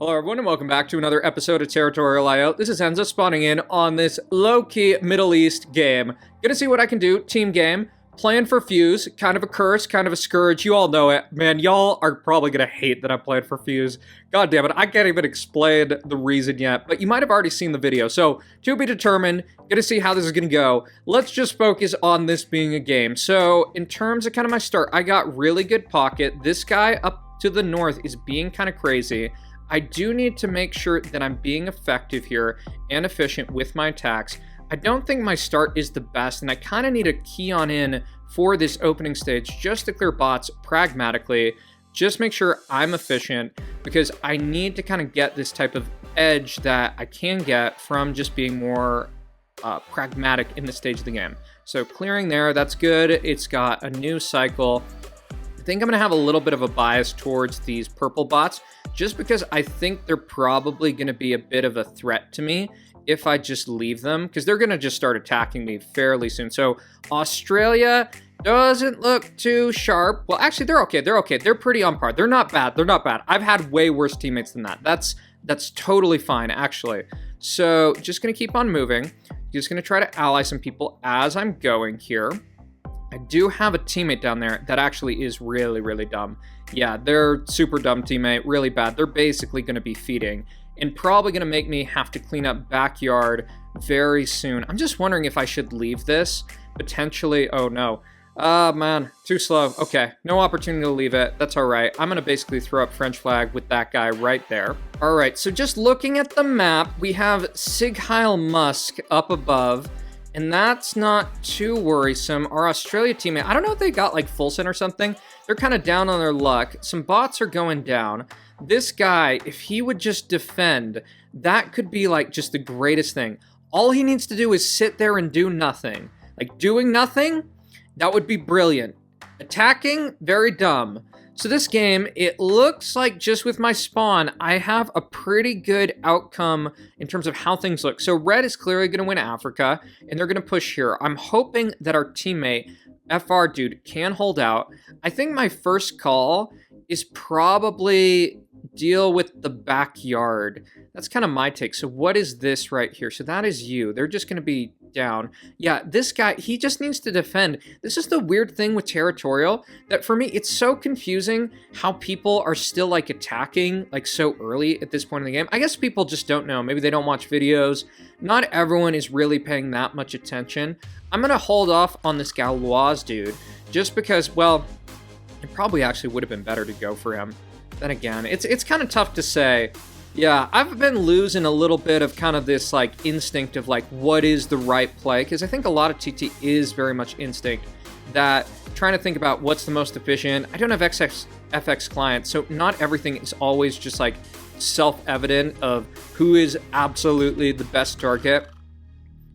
Hello everyone and welcome back to another episode of Territorial IO. This is Enzo spawning in on this low-key Middle East game. Gonna see what I can do, team game. Playing for Fuse, kind of a curse, kind of a scourge, you all know it. Man, y'all are probably gonna hate that I'm playing for Fuse. God damn it, I can't even explain the reason yet, but you might have already seen the video. So, to be determined, gonna see how this is gonna go. Let's just focus on this being a game. So, in terms of kind of my start, I got really good pocket. This guy up to the north is being kind of crazy. I do need to make sure that I'm being effective here and efficient with my attacks. I don't think my start is the best, and I kind of need to key on in for this opening stage just to clear bots pragmatically. Just make sure I'm efficient because I need to kind of get this type of edge that I can get from just being more pragmatic in this stage of the game. So clearing there, that's good. It's got a new cycle. I think I'm going to have a little bit of a bias towards these purple bots just because I think they're probably going to be a bit of a threat to me if I just leave them, because they're going to just start attacking me fairly soon. So Australia doesn't look too sharp. Well, actually, they're okay. They're okay. They're pretty on par. They're not bad. They're not bad. I've had way worse teammates than that. That's totally fine, actually. So just going to keep on moving. Just going to try to ally some people as I'm going here. I do have a teammate down there that actually is really, really dumb. Yeah, they're super dumb teammate, really bad. They're basically going to be feeding and probably going to make me have to clean up backyard very soon. I'm just wondering if I should leave this, potentially. Oh, no. Man, too slow. Okay, no opportunity to leave it. That's all right. I'm going to basically throw up French flag with that guy right there. All right, so just looking at the map, we have Sig Heil Musk up above. And that's not too worrisome. Our Australia teammate, I don't know if they got like full send or something. They're kind of down on their luck. Some bots are going down. This guy, if he would just defend, that could be like just the greatest thing. All he needs to do is sit there and do nothing. Like doing nothing, that would be brilliant. Attacking, very dumb. So this game, it looks like just with my spawn, I have a pretty good outcome in terms of how things look. So red is clearly going to win Africa, and they're going to push here. I'm hoping that our teammate, FR dude, can hold out. I think my first call is probably deal with the backyard. That's kind of my take. So what is this right here? So that is you. They're just going to be down. Yeah, this guy, he just needs to defend. This is the weird thing with Territorial, that for me, it's so confusing how people are still like attacking like so early at this point in the game. I guess people just don't know. Maybe they don't watch videos. Not everyone is really paying that much attention. I'm going to hold off on this Gauloise dude just because, well, it probably actually would have been better to go for him. Then again, it's kind of tough to say. Yeah, I've been losing a little bit of kind of this like instinct of like what is the right play, because I think a lot of TT is very much instinct, that trying to think about what's the most efficient. I don't have FX client, so not everything is always just like self-evident of who is absolutely the best target.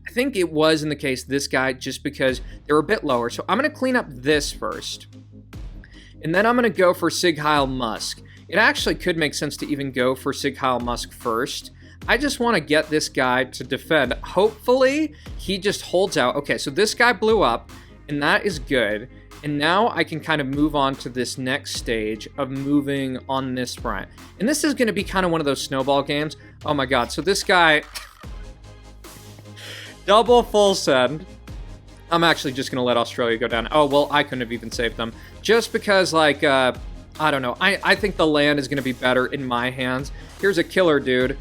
I think it was in the case this guy just because they're a bit lower. So I'm going to clean up this first. And then I'm going to go for Sig Heil Musk. It actually could make sense to even go for Sig Heil Musk first. I just want to get this guy to defend. Hopefully, he just holds out. Okay, so this guy blew up, and that is good. And now I can kind of move on to this next stage of moving on this front. And this is going to be kind of one of those snowball games. Oh my god, so this guy... double full send. I'm actually just going to let Australia go down. Oh, well, I couldn't have even saved them. Just because, like, I don't know. I think the land is going to be better in my hands. Here's a killer dude.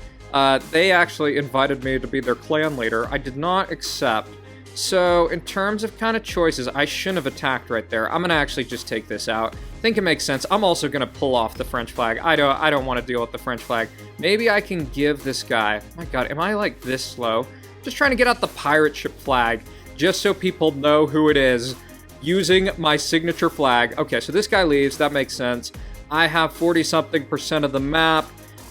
They actually invited me to be their clan leader. I did not accept. So, in terms of kind of choices, I shouldn't have attacked right there. I'm going to actually just take this out. I think it makes sense. I'm also going to pull off the French flag. I don't want to deal with the French flag. Maybe I can give this guy... Oh my god, am I, like, this slow? Just trying to get out the pirate ship flag, just so people know who it is, using my signature flag. Okay, so this guy leaves. That makes sense. I have 40-something% of the map.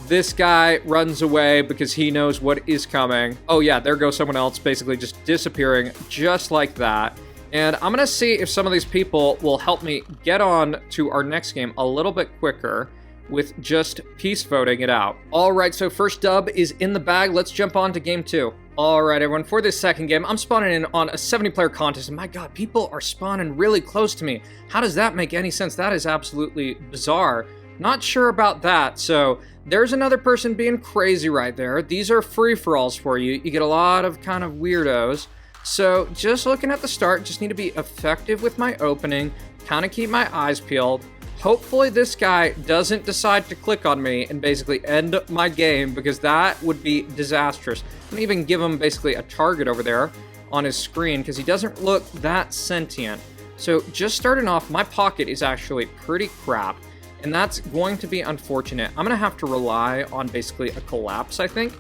This guy runs away because he knows what is coming. Oh yeah, there goes someone else, basically just disappearing just like that. And I'm going to see if some of these people will help me get on to our next game a little bit quicker with just peace voting it out. All right, so first dub is in the bag. Let's jump on to game 2. All right, everyone, for this second game, I'm spawning in on a 70-player contest, and my god, people are spawning really close to me. How does that make any sense? That is absolutely bizarre. Not sure about that. So there's another person being crazy right there. These are free-for-alls for you. You get a lot of kind of weirdos. So just looking at the start, just need to be effective with my opening, kind of keep my eyes peeled. Hopefully this guy doesn't decide to click on me and basically end my game, because that would be disastrous. I'm gonna even give him basically a target over there on his screen because he doesn't look that sentient. So just starting off, my pocket is actually pretty crap, and that's going to be unfortunate. I'm gonna have to rely on basically a collapse, I think.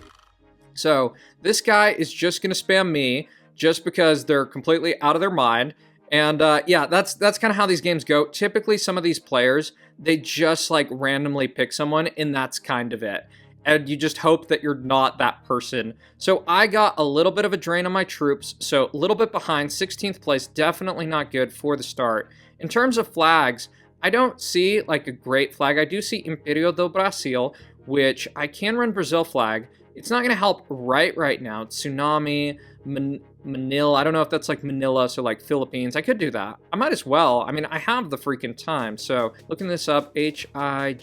So this guy is just gonna spam me just because they're completely out of their mind. And yeah, that's kind of how these games go. Typically, some of these players, they just like randomly pick someone, and that's kind of it. And you just hope that you're not that person. So I got a little bit of a drain on my troops, so a little bit behind. 16th place, definitely not good for the start. In terms of flags, I don't see like a great flag. I do see Imperio do Brasil, which I can run Brazil flag. It's not going to help right now. Tsunami, Manila. I don't know if that's like Manila, so like Philippines. I could do that. I might as well. I mean, I have the freaking time. So looking this up, HIJK.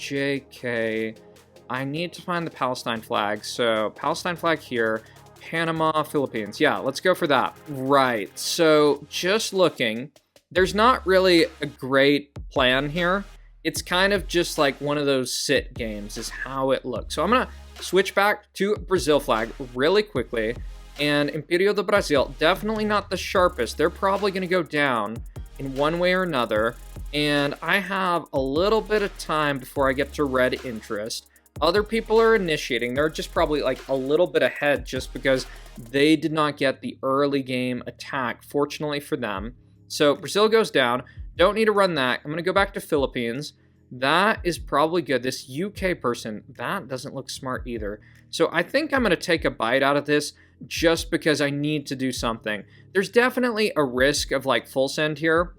I need to find the Palestine flag. So Palestine flag here, Panama, Philippines. Yeah, let's go for that. Right. So just looking, there's not really a great plan here. It's kind of just like one of those sit games is how it looks. So I'm going to switch back to Brazil flag really quickly. And Imperio do Brasil, definitely not the sharpest. They're probably going to go down in one way or another. And I have a little bit of time before I get to red interest. Other people are initiating. They're just probably like a little bit ahead just because they did not get the early game attack, fortunately for them. So Brazil goes down. Don't need to run that. I'm going to go back to Philippines. That is probably good. This UK person, that doesn't look smart either. So I think I'm going to take a bite out of this just because I need to do something. There's definitely a risk of like full send here.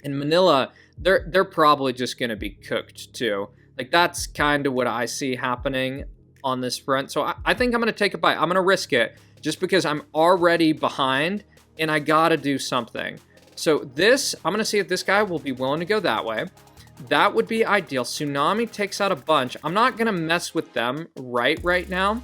In Manila, they're probably just going to be cooked too. Like that's kind of what I see happening on this front. So I think I'm going to take a bite. I'm going to risk it just because I'm already behind and I got to do something. So this, I'm going to see if this guy will be willing to go that way. That would be ideal. Tsunami takes out a bunch. I'm not going to mess with them right now.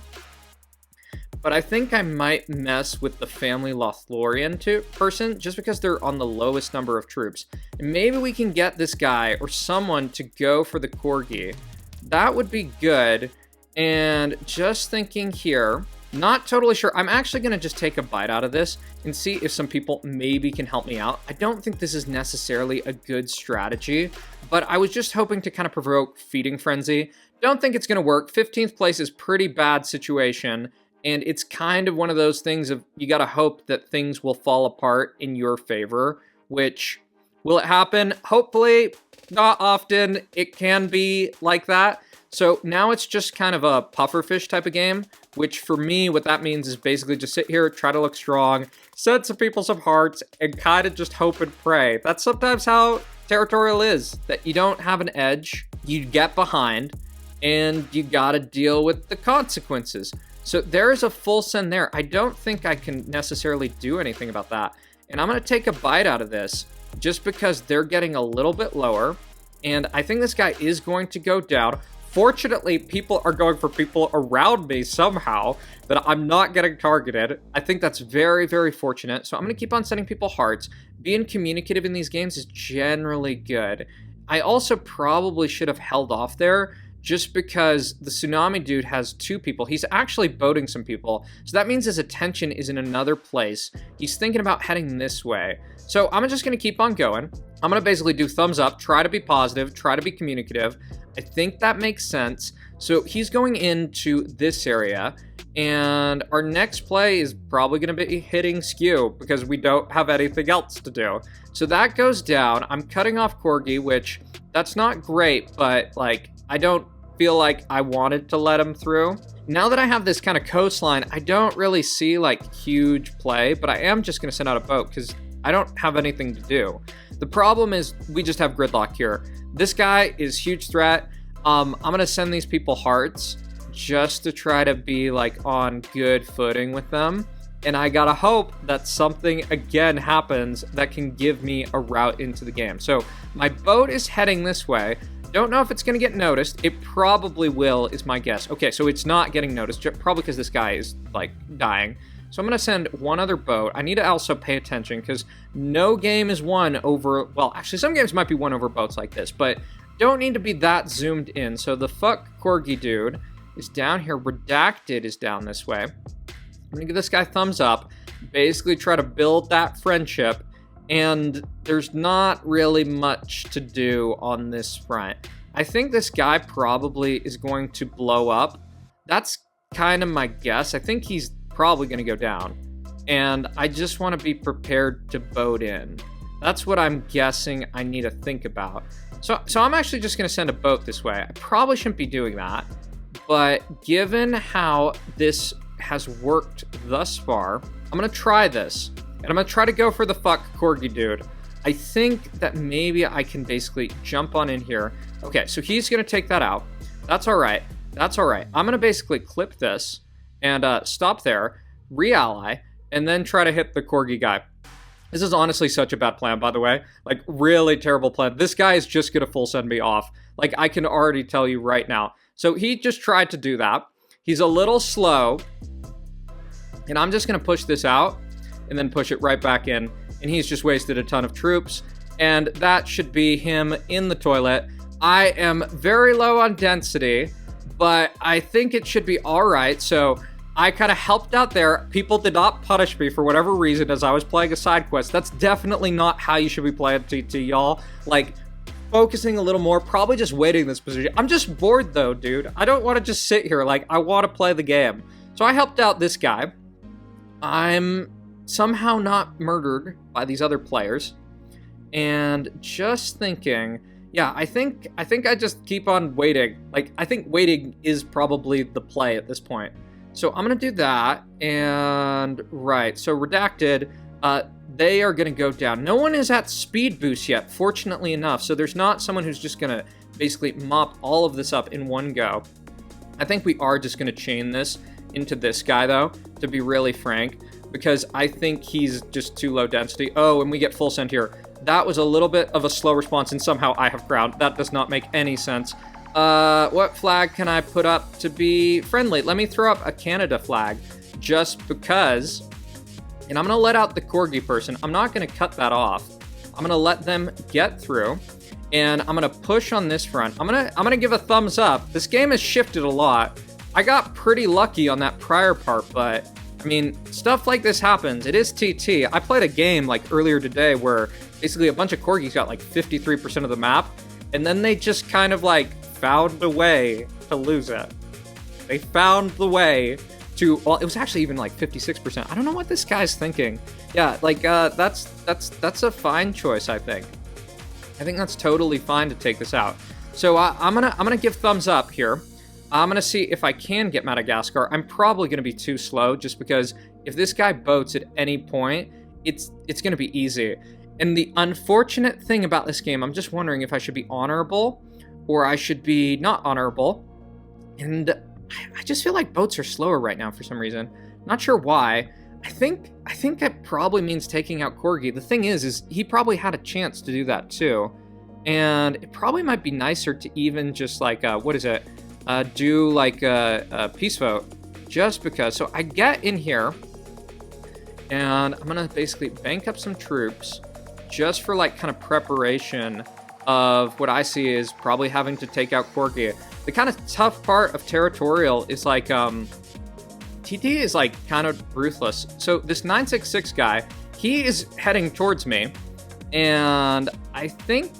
But I think I might mess with the family Lothlorien person just because they're on the lowest number of troops. And maybe we can get this guy or someone to go for the Corgi. That would be good. And just thinking here, not totally sure. I'm actually going to just take a bite out of this and see if some people maybe can help me out. I don't think this is necessarily a good strategy, but I was just hoping to kind of provoke feeding frenzy. Don't think it's going to work. 15th place is pretty bad situation. And it's kind of one of those things of you got to hope that things will fall apart in your favor, which will it happen? Hopefully, not often. It can be like that. So now it's just kind of a pufferfish type of game, which for me, what that means is basically just sit here, try to look strong, send some people some hearts, and kind of just hope and pray. That's sometimes how territorial is, that you don't have an edge, you get behind, and you got to deal with the consequences. So there is a full send there. I don't think I can necessarily do anything about that. And I'm going to take a bite out of this just because they're getting a little bit lower. And I think this guy is going to go down. Fortunately, people are going for people around me somehow that I'm not getting targeted. I think that's very, very fortunate. So I'm going to keep on sending people hearts. Being communicative in these games is generally good. I also probably should have held off there just because the Tsunami dude has two people. He's actually boating some people. So that means his attention is in another place. He's thinking about heading this way. So I'm just going to keep on going. I'm going to basically do thumbs up, try to be positive, try to be communicative. I think that makes sense. So he's going into this area. And our next play is probably going to be hitting skew because we don't have anything else to do. So that goes down. I'm cutting off Corgi, which that's not great, but like I don't feel like I wanted to let him through. Now that I have this kind of coastline, I don't really see like huge play, but I am just going to send out a boat because I don't have anything to do. The problem is we just have gridlock here. This guy is huge threat. I'm going to send these people hearts just to try to be like on good footing with them. And I gotta hope that something again happens that can give me a route into the game. So my boat is heading this way. Don't know if it's going to get noticed. It probably will, is my guess. Okay, so it's not getting noticed, probably because this guy is, like, dying. So I'm going to send one other boat. I need to also pay attention, because no game is won over... Well, actually, some games might be won over boats like this, but don't need to be that zoomed in. So the fuck Corgi dude is down here. Redacted is down this way. I'm going to give this guy thumbs up. Basically try to build that friendship. And there's not really much to do on this front. I think this guy probably is going to blow up. That's kind of my guess. I think he's probably going to go down. And I just want to be prepared to boat in. That's what I'm guessing I need to think about. So I'm actually just going to send a boat this way. I probably shouldn't be doing that. But given how this has worked thus far, I'm going to try this. And I'm going to try to go for the fuck Corgi dude. I think that maybe I can basically jump on in here. Okay, so he's going to take that out. That's all right. That's all right. I'm going to basically clip this and stop there, re-ally, and then try to hit the Corgi guy. This is honestly such a bad plan, by the way. Like, really terrible plan. This guy is just going to full send me off. Like, I can already tell you right now. So he just tried to do that. He's a little slow. And I'm just going to push this out. And then push it right back in. And he's just wasted a ton of troops. And that should be him in the toilet. I am very low on density, but I think it should be all right. So I kind of helped out there. People did not punish me for whatever reason as I was playing a side quest. That's definitely not how you should be playing TT, y'all. Like, focusing a little more, probably just waiting this position. I'm just bored though, dude. I don't want to just sit here. Like, I want to play the game. So I helped out this guy. I'm somehow not murdered by these other players. And just thinking, yeah, I think I just keep on waiting. Like, I think waiting is probably the play at this point. So I'm going to do that. And right, so Redacted, they are going to go down. No one is at speed boost yet, fortunately enough. So there's not someone who's just going to basically mop all of this up in one go. I think we are just going to chain this into this guy, though, to be really frank. Because I think he's just too low density. Oh, and we get full send here. That was a little bit of a slow response, and somehow I have crowned. That does not make any sense. What flag can I put up to be friendly? Let me throw up a Canada flag, just because. And I'm going to let out the Corgi person. I'm not going to cut that off. I'm going to let them get through. And I'm going to push on this front. I'm going to give a thumbs up. This game has shifted a lot. I got pretty lucky on that prior part, but... I mean, stuff like this happens. It is TT. I played a game like earlier today where basically a bunch of Corgis got like 53% of the map, and then they just kind of like found a way to lose it. They found the way to, well, it was actually even like 56%. I don't know what this guy's thinking. Yeah, like that's a fine choice, I think. I think that's totally fine to take this out. So I'm gonna give thumbs up here. I'm going to see if I can get Madagascar. I'm probably going to be too slow just because if this guy boats at any point, it's going to be easy. And the unfortunate thing about this game, I'm just wondering if I should be honorable or I should be not honorable. And I just feel like boats are slower right now for some reason. Not sure why. I think that probably means taking out Corgi. The thing is he probably had a chance to do that too. And it probably might be nicer to even just like, what is it? Do like a peace vote, just because. So I get in here, and I'm gonna basically bank up some troops, just for like kind of preparation of what I see is probably having to take out Corgi. The kind of tough part of territorial is like TT is like kind of ruthless. So this 966 guy, he is heading towards me, and I think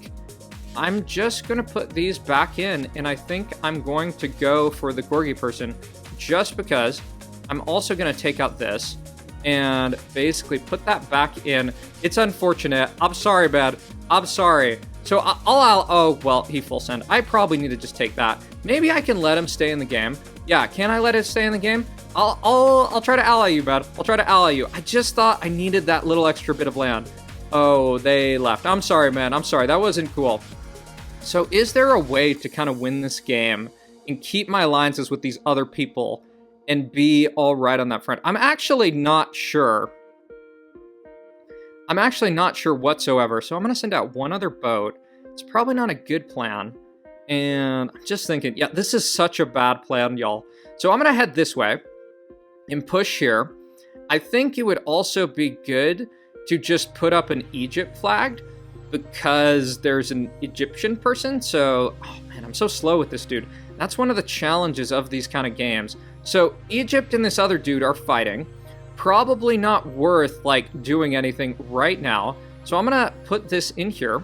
I'm just going to put these back in, and I think I'm going to go for the Corgi person just because. I'm also going to take out this and basically put that back in. It's unfortunate. I'm sorry, man. I'm sorry. So oh, well, he full send. I probably need to just take that. Maybe I can let him stay in the game. Yeah, can I let it stay in the game? I'll try to ally you, man. I'll try to ally you. I just thought I needed that little extra bit of land. Oh, they left. I'm sorry, man. I'm sorry. That wasn't cool. So is there a way to kind of win this game and keep my alliances with these other people and be all right on that front? I'm actually not sure. I'm actually not sure whatsoever. So I'm going to send out one other boat. It's probably not a good plan. And I'm just thinking, yeah, this is such a bad plan, y'all. So I'm going to head this way and push here. I think it would also be good to just put up an Egypt flag because there's an Egyptian person. So, oh man, I'm so slow with this dude. That's one of the challenges of these kind of games. So Egypt and this other dude are fighting. Probably not worth like doing anything right now. So I'm gonna put this in here.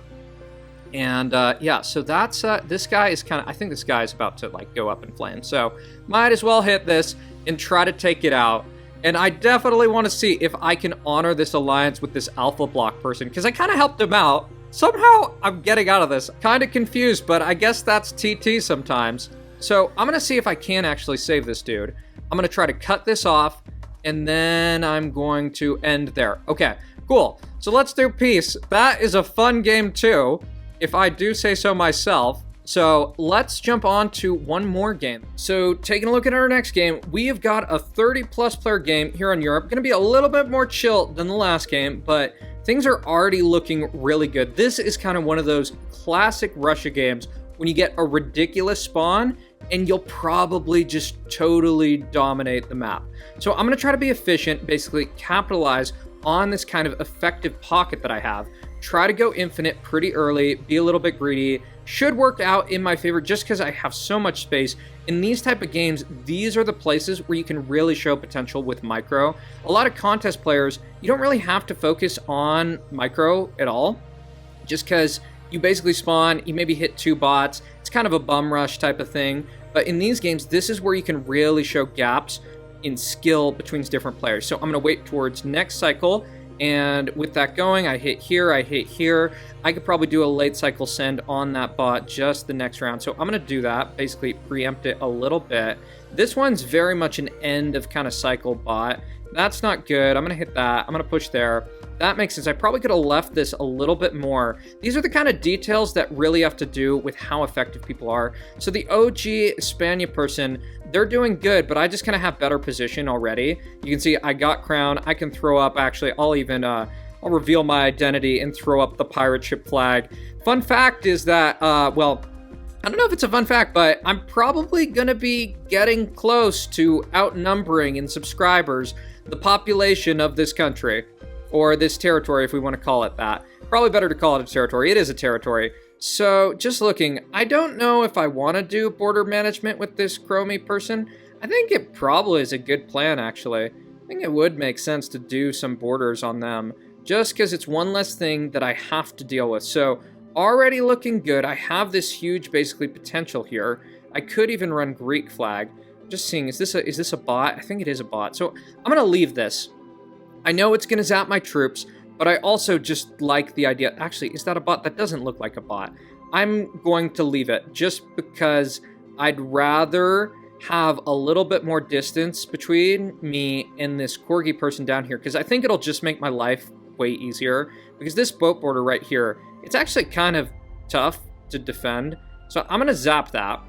And yeah, so that's this guy is kind of, I think this guy is about to like go up in flames. So might as well hit this and try to take it out. And I definitely want to see if I can honor this alliance with this alpha block person, because I kind of helped him out. Somehow I'm getting out of this. Kind of confused, but I guess that's TT sometimes. So I'm going to see if I can actually save this dude. I'm going to try to cut this off, and then I'm going to end there. Okay, cool. So let's do peace. That is a fun game too, if I do say so myself. So let's jump on to one more game. So taking a look at our next game, we have got a 30+ player game here in Europe. Going to be a little bit more chill than the last game, but things are already looking really good. This is kind of one of those classic Russia games when you get a ridiculous spawn and you'll probably just totally dominate the map. So I'm going to try to be efficient, basically capitalize on this kind of effective pocket that I have. Try to go infinite pretty early, be a little bit greedy. Should work out in my favor just because I have so much space. In these type of games, these are the places where you can really show potential with micro. A lot of contest players, you don't really have to focus on micro at all, just because you basically spawn, you maybe hit 2 bots. It's kind of a bum rush type of thing. But in these games, this is where you can really show gaps in skill between different players. So I'm going to wait towards next cycle. And with that going, I hit here, I hit here. I could probably do a late cycle send on that bot just the next round. So I'm going to do that, basically preempt it a little bit. This one's very much an end of kind of cycle bot. That's not good. I'm going to hit that. I'm going to push there. That makes sense. I probably could have left this a little bit more. These are the kind of details that really have to do with how effective people are. So the OG Spania person, they're doing good, but I just kind of have better position already. You can see I got crown. I can throw up, actually, I'll reveal my identity and throw up the pirate ship flag. Fun fact is that, well, I don't know if it's a fun fact, but I'm probably going to be getting close to outnumbering in subscribers the population of this country, or this territory if we want to call it that. Probably better to call it a territory. It is a territory. So just looking, I don't know if I want to do border management with this Chromie person. I think it probably is a good plan, actually. I think it would make sense to do some borders on them, just because it's one less thing that I have to deal with. So already looking good. I have this huge, basically, potential here. I could even run Greek flag. Just seeing, is this a bot? I think it is a bot. So I'm going to leave this. I know it's going to zap my troops, but I also just like the idea. Actually, is that a bot? That doesn't look like a bot. I'm going to leave it just because I'd rather have a little bit more distance between me and this Corgi person down here, because I think it'll just make my life way easier. Because this boat border right here, it's actually kind of tough to defend. So I'm going to zap that.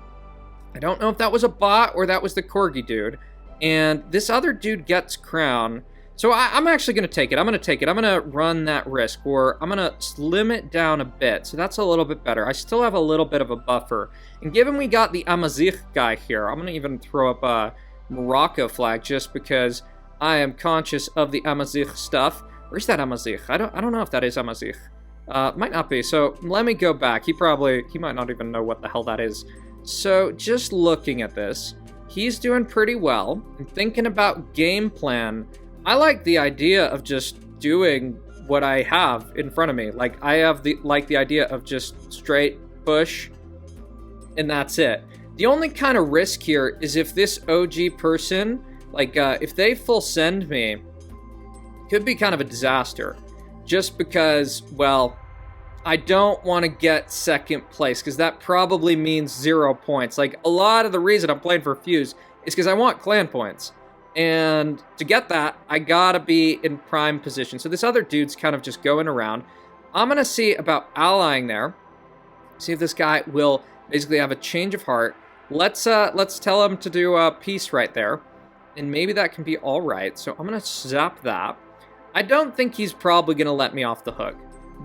I don't know if that was a bot or that was the Corgi dude. And this other dude gets crown. So I'm actually going to take it. I'm going to take it. I'm going to run that risk, or I'm going to slim it down a bit. So that's a little bit better. I still have a little bit of a buffer. And given we got the Amazigh guy here, I'm going to even throw up a Morocco flag just because I am conscious of the Amazigh stuff. Where's that Amazigh? I don't know if that is Amazigh. Might not be. So let me go back. He might not even know what the hell that is. So just looking at this, he's doing pretty well. And thinking about game plan, I like the idea of just doing what I have in front of me. Like, I have the idea of just straight push, and that's it. The only kind of risk here is if this OG person, like, if they full send me, could be kind of a disaster. Just because, well, I don't want to get second place, because that probably means 0 points. Like, a lot of the reason I'm playing for Fuse is because I want clan points. And to get that, I gotta be in prime position. So this other dude's kind of just going around. I'm gonna see about allying there. See if this guy will basically have a change of heart. Let's tell him to do peace right there. And maybe that can be all right. So I'm gonna zap that. I don't think he's probably gonna let me off the hook.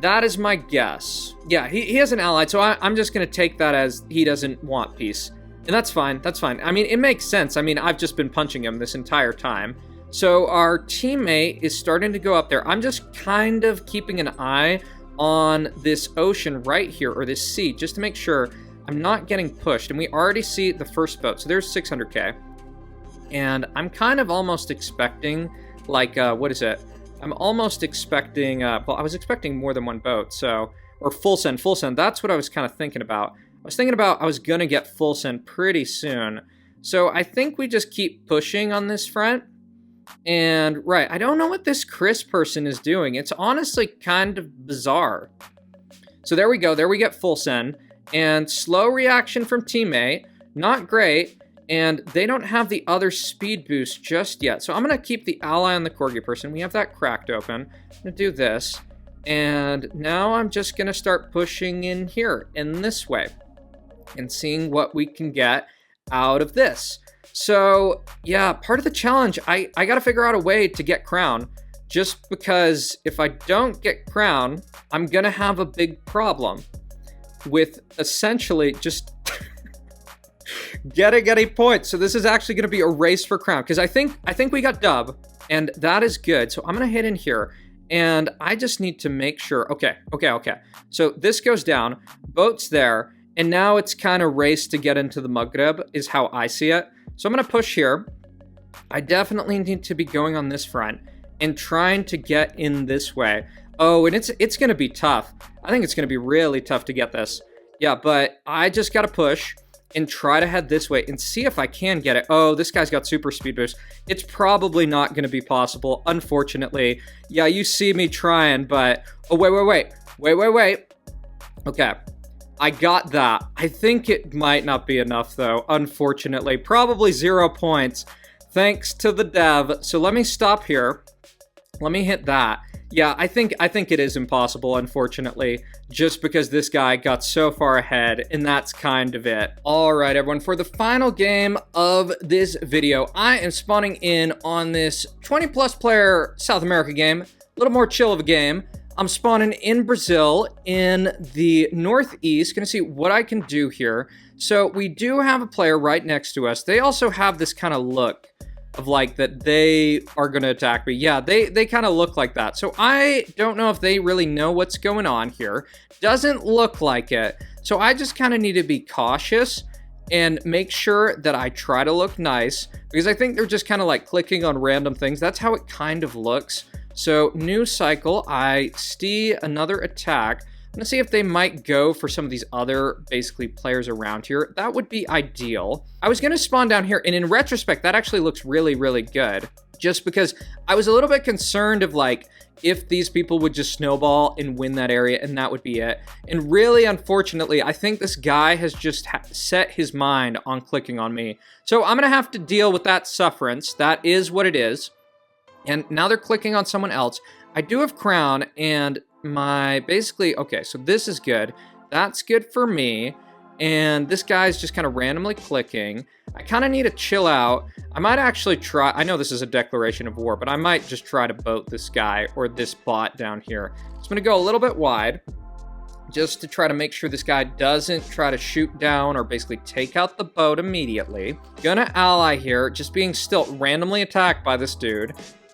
That is my guess. Yeah, he has an ally, so I'm just going to take that as he doesn't want peace. And that's fine, that's fine. I mean, it makes sense. I mean, I've just been punching him this entire time. So our teammate is starting to go up there. I'm just kind of keeping an eye on this ocean right here, or this sea, just to make sure I'm not getting pushed. And we already see the first boat, so there's 600k. And I'm kind of almost expecting, like, what is it? I'm almost expecting, well, I was expecting more than one boat, so, or full send. That's what I was kind of thinking about. I was going to get full send pretty soon. So I think we just keep pushing on this front. And, right, I don't know what this Chris person is doing. It's honestly kind of bizarre. So there we go. There we get full send. And slow reaction from teammate. Not great. And they don't have the other speed boost just yet. So I'm going to keep the ally on the corgi person. We have that cracked open. I'm going to do this. And now I'm just going to start pushing in here, in this way. And seeing what we can get out of this. So, yeah, part of the challenge, I got to figure out a way to get crown. Just because if I don't get crown, I'm going to have a big problem with essentially just getting any points. So this is actually going to be a race for crown. Because I think we got dub, and that is good. So I'm going to hit in here, and I just need to make sure. Okay. So this goes down, boat's there, and now it's kind of race to get into the Maghreb is how I see it. So I'm going to push here. I definitely need to be going on this front and trying to get in this way. Oh, and it's going to be tough. I think it's going to be really tough to get this. Yeah, but I just got to push and try to head this way and see if I can get it. Oh, this guy's got super speed boost. It's probably not going to be possible, unfortunately. Yeah, you see me trying, but... Oh, wait. Okay. I got that. I think it might not be enough, though, unfortunately. Probably 0 points, thanks to the dev. So let me stop here. Let me hit that. Yeah, I think it is impossible, unfortunately, just because this guy got so far ahead, and that's kind of it. All right, everyone, for the final game of this video, I am spawning in on this 20-plus player South America game. A little more chill of a game. I'm spawning in Brazil in the northeast. Gonna see what I can do here. So we do have a player right next to us. They also have this kind of look of like that they are gonna attack me. Yeah, they kind of look like that. So I don't know if they really know what's going on here. Doesn't look like it. So I just kind of need to be cautious and make sure that I try to look nice, because I think they're just kind of like clicking on random things. That's how it kind of looks. So new cycle, I see another attack. I'm gonna see if they might go for some of these other basically players around here. That would be ideal. I was gonna spawn down here, and in retrospect, that actually looks really, really good. Just because I was a little bit concerned of like, if these people would just snowball and win that area, and that would be it. And really, unfortunately, I think this guy has just set his mind on clicking on me. So I'm gonna have to deal with that sufferance. That is what it is. And now they're clicking on someone else. I do have crown, and my basically, okay, so this is good. That's good for me. And this guy's just kind of randomly clicking. I kind of need to chill out. I might actually try, I know this is a declaration of war, but I might just try to boat this guy or this bot down here. So I'm gonna go a little bit wide just to try to make sure this guy doesn't try to shoot down or basically take out the boat immediately. Gonna ally here, just being still randomly attacked by this dude.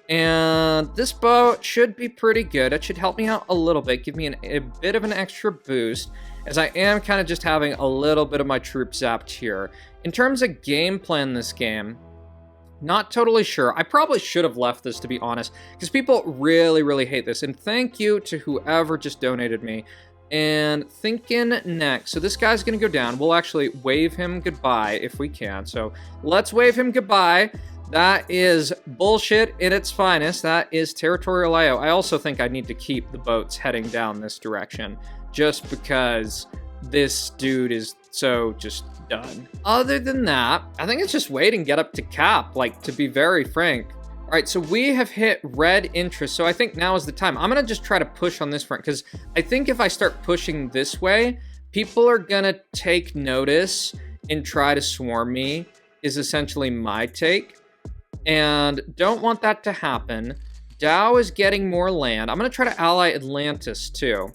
And this boat should be pretty good. It should help me out a little bit, give me a bit of an extra boost, as I am kind of just having a little bit of my troops zapped here. In terms of game plan this game, not totally sure. I probably should have left this, to be honest, because people really, really hate this. And thank you to whoever just donated me. And thinking next, so this guy's gonna go down. We'll actually wave him goodbye if we can. So let's wave him goodbye. That is bullshit in its finest. That is territorial IO. I also think I need to keep the boats heading down this direction, just because this dude is so just done. Other than that, I think it's just wait and get up to cap, like, to be very frank. All right, so we have hit red interest, so I think now is the time. I'm gonna just try to push on this front, because I think if I start pushing this way, people are gonna take notice and try to swarm me, is essentially my take. And don't want that to happen. Dow is getting more land. I'm going to try to ally Atlantis too.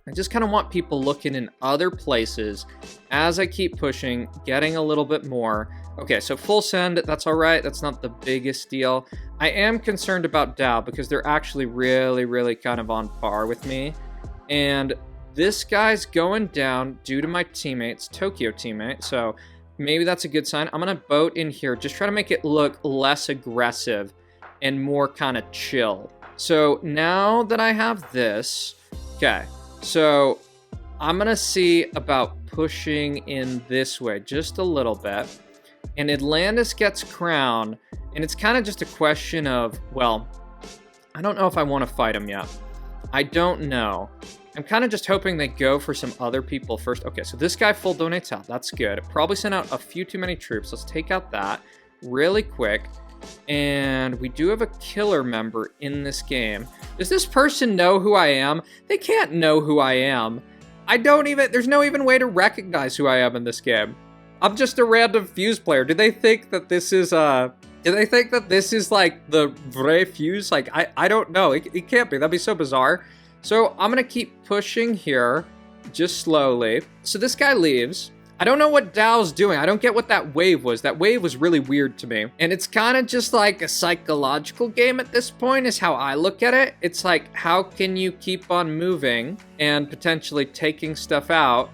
I just kind of want people looking in other places as I keep pushing, getting a little bit more. Okay, so full send, that's all right. That's not the biggest deal. I am concerned about Dow because they're actually really kind of on par with me. And this guy's going down due to my teammates, Tokyo teammate. So maybe that's a good sign. I'm going to boat in here. Just try to make it look less aggressive and more kind of chill. So now that I have this, okay, so I'm going to see about pushing in this way just a little bit. And Atlantis gets crown. And it's kind of just a question of, well, I don't know if I want to fight him yet. I don't know. I'm kind of just hoping they go for some other people first. Okay, so this guy full donates out. That's good. It probably sent out a few too many troops. Let's take out that really quick. And we do have a killer member in this game. Does this person know who I am? They can't know who I am. There's no even way to recognize who I am in this game. I'm just a random Fuse player. Do they think that this is, like the vrai Fuse? Like, I don't know. It can't be. That'd be so bizarre. So I'm going to keep pushing here just slowly. So this guy leaves. I don't know what Dow's doing. I don't get what that wave was. That wave was really weird to me. And it's kind of just like a psychological game at this point is how I look at it. It's like, how can you keep on moving and potentially taking stuff out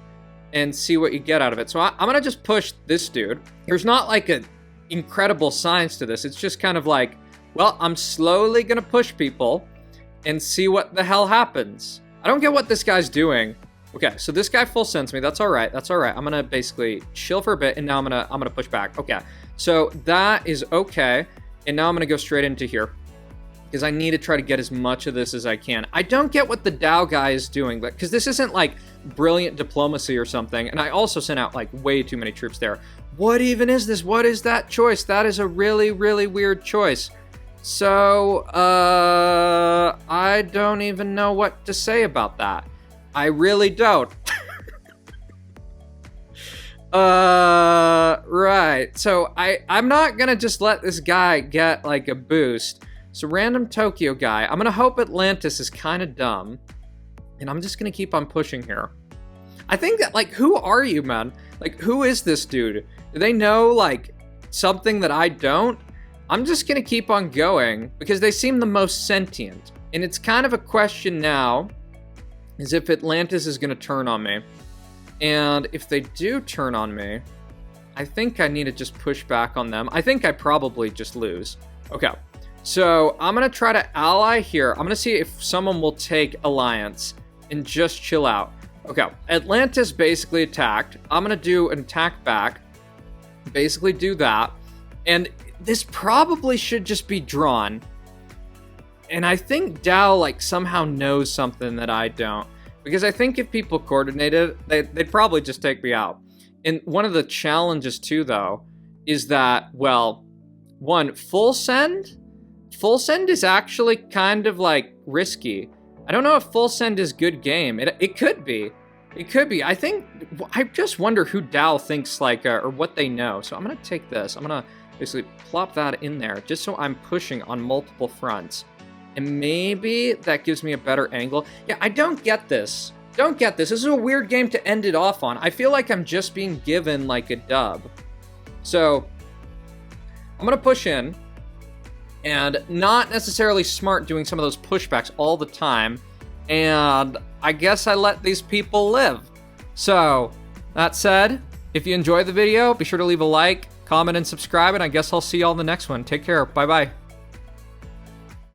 and see what you get out of it? So I'm going to just push this dude. There's not like an incredible science to this. It's just kind of like, well, I'm slowly going to push people and see what the hell happens. I don't get what this guy's doing. Okay, so this guy full sends me. That's all right. That's all right. I'm gonna basically chill for a bit, and now I'm gonna push back. Okay, so that is okay, and now I'm gonna go straight into here because I need to try to get as much of this as I can. I don't get what the Dow guy is doing, but because this isn't like brilliant diplomacy or something, and I also sent out like way too many troops there. What even is this? What is that choice? That is a really weird choice. So I don't even know what to say about that. I really don't. Right. So I'm not gonna just let this guy get like a boost. So random Tokyo guy. I'm gonna hope Atlantis is kind of dumb. And I'm just gonna keep on pushing here. I think that, like, who are you, man? Like, who is this dude? Do they know, like, something that I don't? I'm just gonna keep on going because they seem the most sentient. And it's kind of a question now is if Atlantis is going to turn on me. And if they do turn on me, I think I need to just push back on them. I think I probably just lose. Okay, so I'm going to try to ally here. I'm going to see if someone will take alliance and just chill out. Okay, Atlantis basically attacked. I'm going to do an attack back. Basically do that. And this probably should just be drawn. And I think Dow, like, somehow knows something that I don't. Because I think if people coordinated, they'd probably just take me out. And one of the challenges, too, though, is that, well, one, full send? Full send is actually kind of, like, risky. I don't know if full send is good game. It could be. It could be. I just wonder who Dow thinks, like, or what they know. So I'm going to take this. I'm going to basically plop that in there just so I'm pushing on multiple fronts. And maybe that gives me a better angle. Yeah, I don't get this. Don't get this. This is a weird game to end it off on. I feel like I'm just being given like a dub. So I'm going to push in. And not necessarily smart doing some of those pushbacks all the time. And I guess I let these people live. So that said, if you enjoyed the video, be sure to leave a like, comment, and subscribe. And I guess I'll see y'all in the next one. Take care. Bye-bye.